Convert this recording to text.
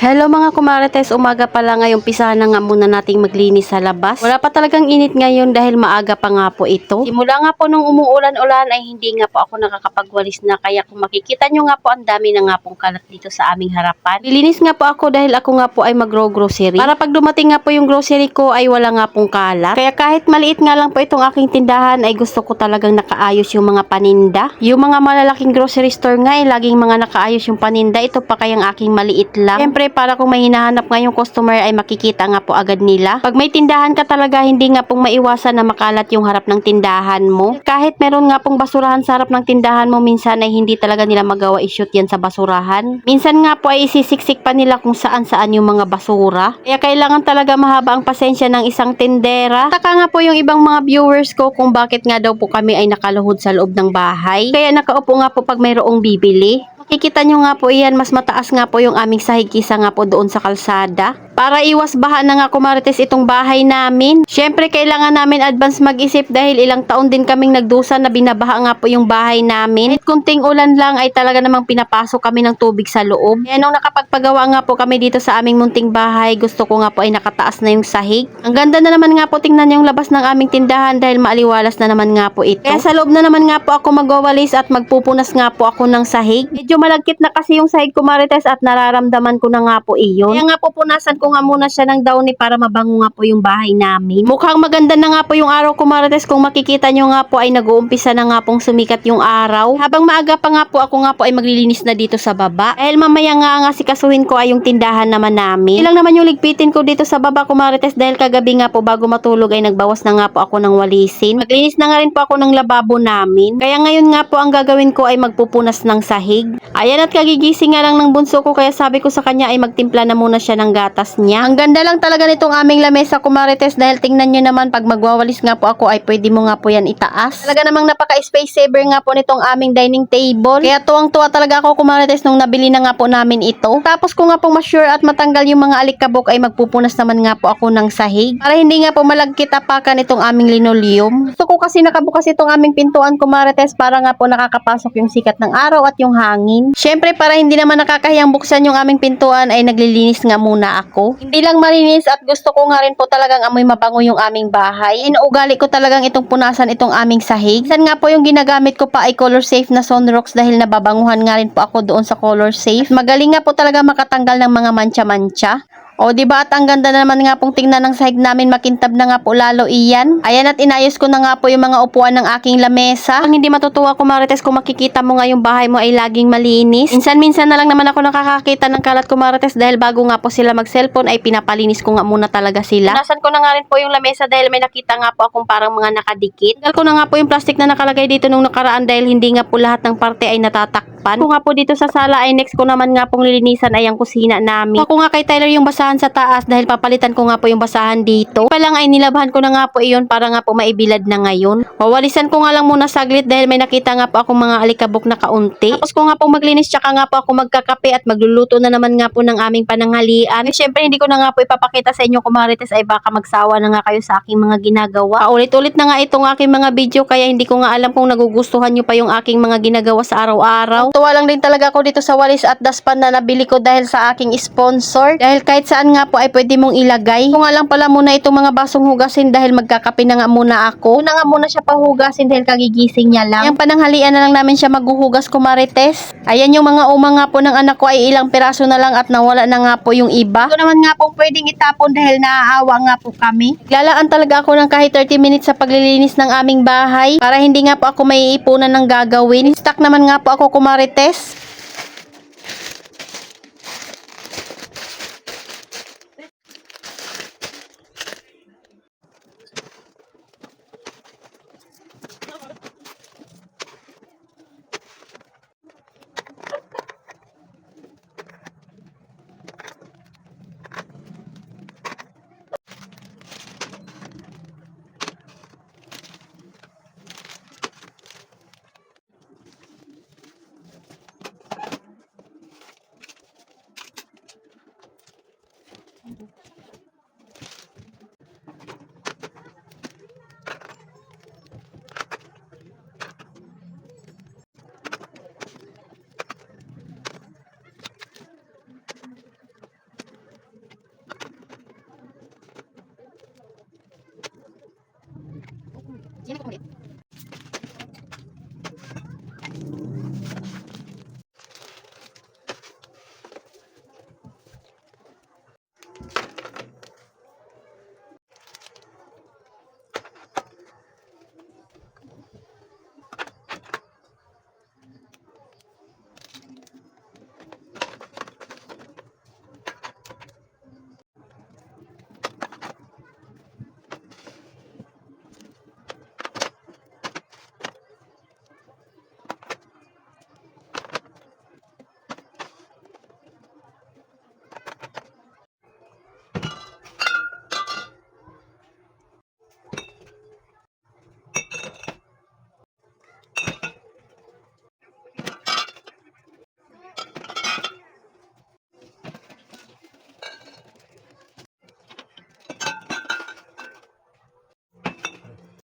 Hello mga kumarites, umaga pa lang ngayong pisahan na nga muna nating maglinis sa labas. Wala pa talagang init ngayon dahil maaga pa nga po ito. Simula nga po nung umuulan-ulan ay hindi nga po ako nakakapagwalis na, kaya kung makikita nyo nga po ang dami na nga pong kalat dito sa aming harapan. Lilinis nga po ako dahil ako nga po ay magro-grocery. Para pag dumating nga po yung grocery ko ay wala nga pong kalat. Kaya kahit maliit nga lang po itong aking tindahan ay gusto ko talagang nakaayos yung mga paninda. Yung mga malalaking grocery store nga ay laging mga nakaayos yung paninda. Ito pa kayang aking maliit lang. Siyempre para kung may hinahanap nga yung customer ay makikita nga po agad nila. Pag may tindahan ka talaga, hindi nga pong maiwasan na makalat yung harap ng tindahan mo. Kahit meron nga pong basurahan sa harap ng tindahan mo, minsan ay hindi talaga nila magawa i-shoot yan sa basurahan. Minsan nga po ay isisiksik pa nila kung saan-saan yung mga basura. Kaya kailangan talaga mahaba ang pasensya ng isang tindera. Taka nga po yung ibang mga viewers ko kung bakit nga daw po kami ay nakaluhod sa loob ng bahay. Kaya nakaupo nga po pag mayroong bibili. Makikita nyo nga po iyan, mas mataas nga po yung aming sahig kisa nga po doon sa kalsada. Para iwas baha na nga kumarites itong bahay namin. Syempre kailangan namin advance mag-isip dahil ilang taon din kaming nagdusa na binabaha nga po yung bahay namin. Kahit kunting ulan lang ay talaga namang pinapasok kami ng tubig sa loob. Kaya nung nakapagpagawa nga po kami dito sa aming munting bahay, gusto ko nga po ay nakataas na yung sahig. Ang ganda na naman nga po tingnan yung labas ng aming tindahan dahil maaliwalas na naman nga po ito. Kaya sa loob na naman nga po ako magwawalis at magpupunas nga po ako ng sahig. Medyo malagkit na kasi yung sahig ko marites at nararamdaman ko na nga po iyon. Kaya nga po punasan ko nga muna siya ng downy para mabango nga po yung bahay namin. Mukhang maganda na nga po yung araw ko marites, kung makikita nyo nga po ay nag-uumpisa na nga pong sumikat yung araw. Habang maaga pa nga po ako nga po ay maglilinis na dito sa baba. Dahil mamaya nga sikasuhin ko ay yung tindahan naman namin. Ilang naman yung ligpitin ko dito sa baba ko marites dahil kagabi nga po bago matulog ay nagbawas na nga po ako ng walisin. Maglinis na nga rin po ako ng lababo namin. Kaya ngayon nga po ang gagawin ko ay magpupunas ng sahig. Ayan, at kagigising nga lang ng bunso ko kaya sabi ko sa kanya ay magtimpla na muna siya ng gatas niya. Ang ganda lang talaga nitong aming lamesa kumarites dahil tingnan nyo naman pag magwawalis nga po ako ay pwede mo nga po yan itaas. Talaga namang napaka-space saver nga po nitong aming dining table. Kaya tuwang-tuwa talaga ako kumarites nung nabili na nga po namin ito. Tapos ko nga po ma-sure at matanggal yung mga alikabok ay magpupunas naman nga po ako ng sahig. Para hindi nga po malagkit apakan itong aming linoleum. Gusto ko kasi nakabukas itong aming pintuan kumarites para nga po nakakapasok yung sikat ng araw at yung hangin. Syempre para hindi naman nakakahiyang buksan yung aming pintuan ay naglilinis nga muna ako. Hindi lang malinis at gusto ko nga rin po talagang amoy mabango yung aming bahay. Inuugali ko talagang itong punasan itong aming sahig. Minsan nga po yung ginagamit ko pa ay color safe na Sunrocks dahil nababanguhan nga rin po ako doon sa color safe. Magaling nga po talaga makatanggal ng mga mancha-mancha. O diba, at ang ganda na naman nga pong tingnan ng sahig namin, makintab na nga po lalo iyan. Ayan, at inayos ko na nga po yung mga upuan ng aking lamesa. Ang hindi matutuwa ko marites kung makikita mo nga yung bahay mo ay laging malinis. Minsan-minsan na lang naman ako nakakakita ng kalat ko marites dahil bago nga po sila mag-cellphone ay pinapalinis ko nga muna talaga sila. Punasan ko na nga rin po yung lamesa dahil may nakita nga po akong parang mga nakadikit. Tanggal ko na nga po yung plastic na nakalagay dito nung nakaraan dahil hindi nga po lahat ng parte ay natatakpan. Kung nga po dito sa sala ay next ko naman nga pong lilinisan ay ang kusina namin. Ako nga kay Tyler yung basahan sa taas dahil papalitan ko nga po yung basahan dito. Pa lang ay nilabhan ko na nga po iyon para nga po maibilad na ngayon. Wawalisan ko nga lang muna saglit dahil may nakita nga po akong mga alikabok na kaunti. Tapos ko nga po maglinis tsaka nga po ako magkakape at magluluto na naman nga po ng aming pananghalian. Siyempre hindi ko na nga po ipapakita sa inyo kumarites ay baka magsawa na nga kayo sa aking mga ginagawa. Paulit-ulit na nga itong aking mga video kaya hindi ko nga alam kung nagugustuhan nyo pa yung aking mga ginagawa sa araw-araw. Tuwa lang din talaga ako dito sa walis at daspan na nabili ko dahil sa aking sponsor. Dahil kahit saan nga po ay pwede mong ilagay. Kung nga lang pala muna itong mga basong hugasin dahil magkakape na nga muna ako. Una nga muna siya pahugasin dahil kagigising niya lang. Yung pananghalian na lang namin siya maghuhugas kumarites. Ayan yung mga umang nga po ng anak ko ay ilang piraso na lang at nawala na nga po yung iba. Ito naman nga po pwedeng itapon dahil naaawa nga po kami. Lalaan talaga ako ng kahit 30 minutes sa paglilinis ng aming bahay para hindi nga po ako may ipunan ng gagawin. Stuck naman nga po ako kumarites.